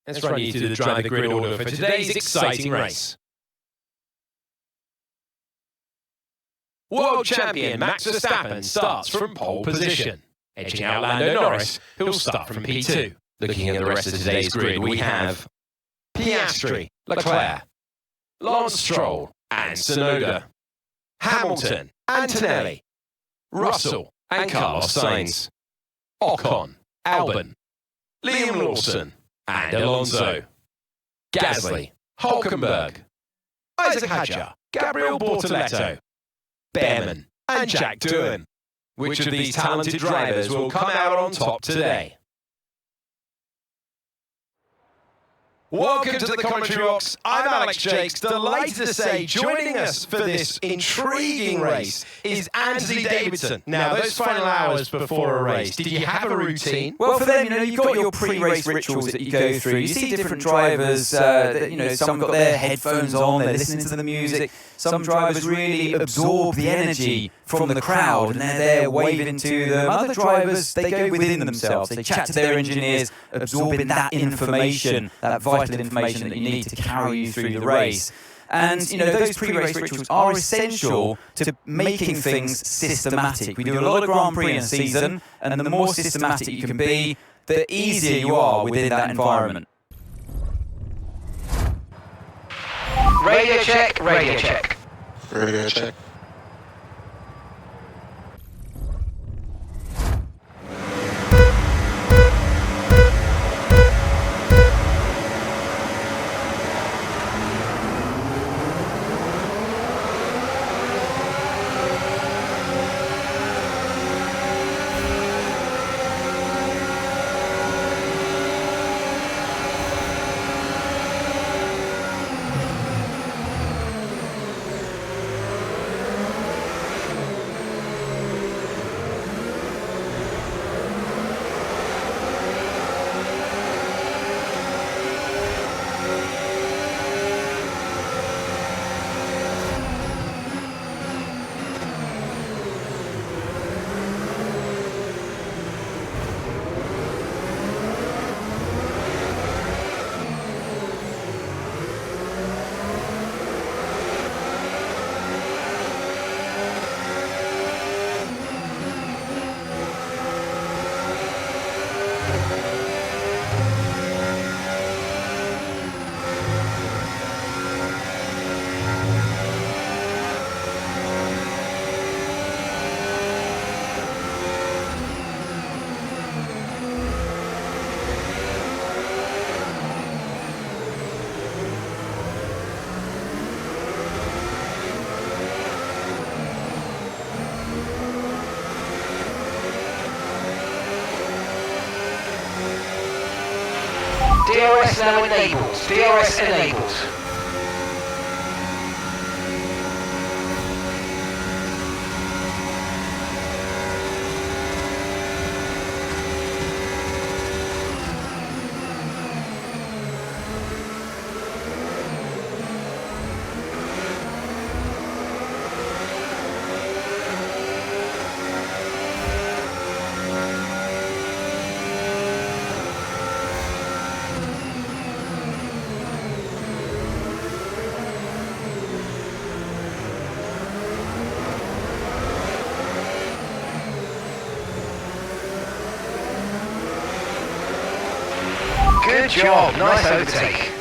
Let's run you through the driver grid order for today's exciting race. World champion Max Verstappen starts from pole position, edging out Lando Norris, who'll start from P2. Looking at the rest of today's grid, we have Piastri, Leclerc, Lance Stroll and Tsunoda, Hamilton, Antonelli, Russell and Carlos Sainz, Ocon, Albon, Liam Lawson and Alonso, Gasly, Hulkenberg, Isaac Hadjar, Gabriel Bortoletto, Behrman and Jack Doohan. Which of these talented drivers will come out on top today? Welcome to the commentary box. I'm Alex Jakes, delighted to say joining us for this intriguing race is Anthony Davidson. Now, those final hours before a race, did you have a routine? Well, for them, you've got your pre-race rituals that you go through. You see different drivers, some got their headphones on, they're listening to the music. Some drivers really absorb the energy from the crowd and they're there waving to them. Other drivers, they go within themselves. They chat to their engineers, absorbing that information, that vital information that you need to carry you through the race. And, those pre-race rituals are essential to making things systematic. We do a lot of Grand Prix in a season, and the more systematic you can be, the easier you are within that environment. Radio check, radio check. Radio check. DRS now enabled. DRS enabled. Good job, nice overtake.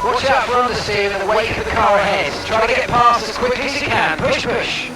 Watch out for understeer in the wake of the car ahead. Try to get past as quickly as you can. Push, push.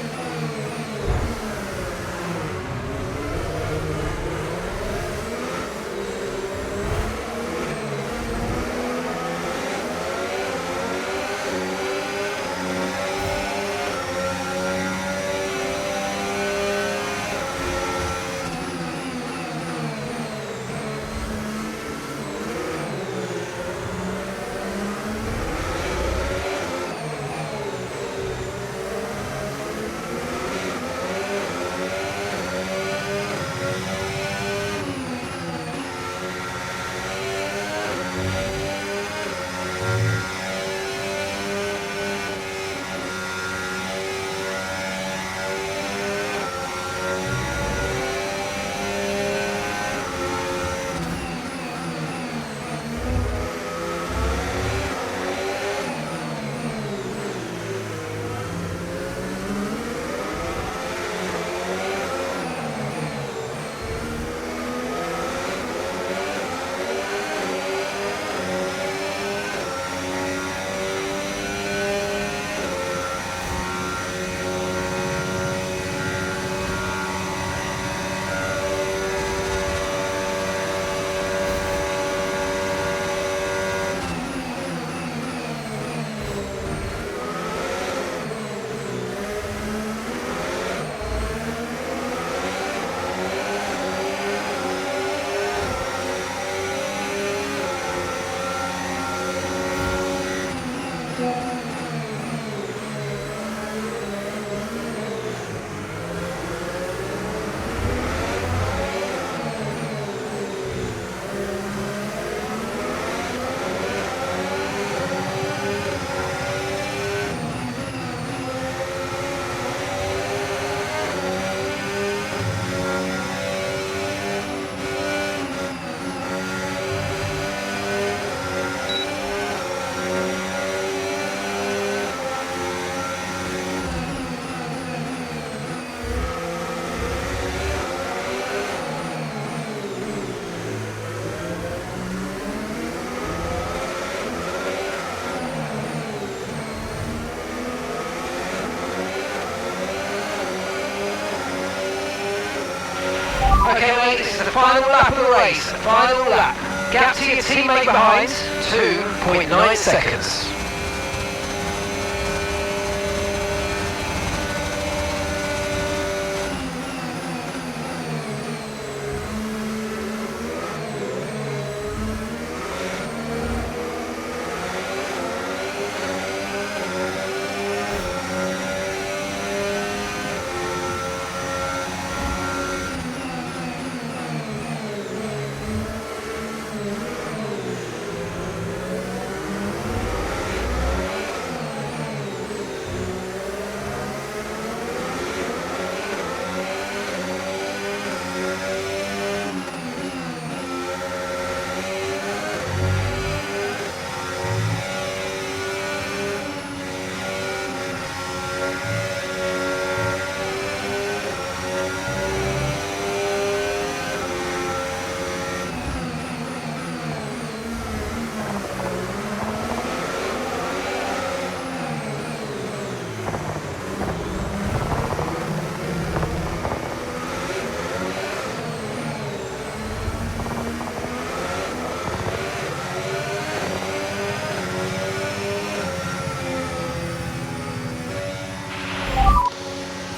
final lap of the race. Final lap. Gap to your teammate behind, 2.9 seconds.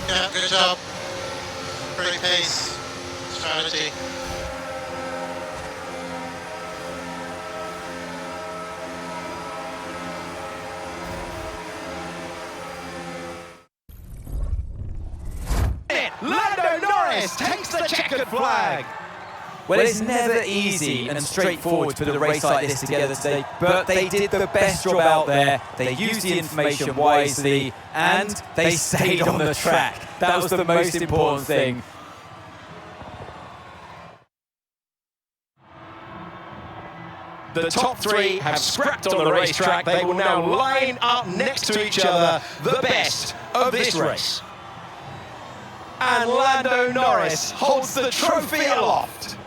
Yeah, good job. Great pace, strategy. Lando Norris takes the checkered flag. Well, it's never easy and straightforward to put a race like this together today, but they did the best job out there. They used the information wisely, and they stayed on the track. That was the most important thing. The top three have scrapped on the racetrack. They will now line up next to each other, the best of this race. And Lando Norris holds the trophy aloft.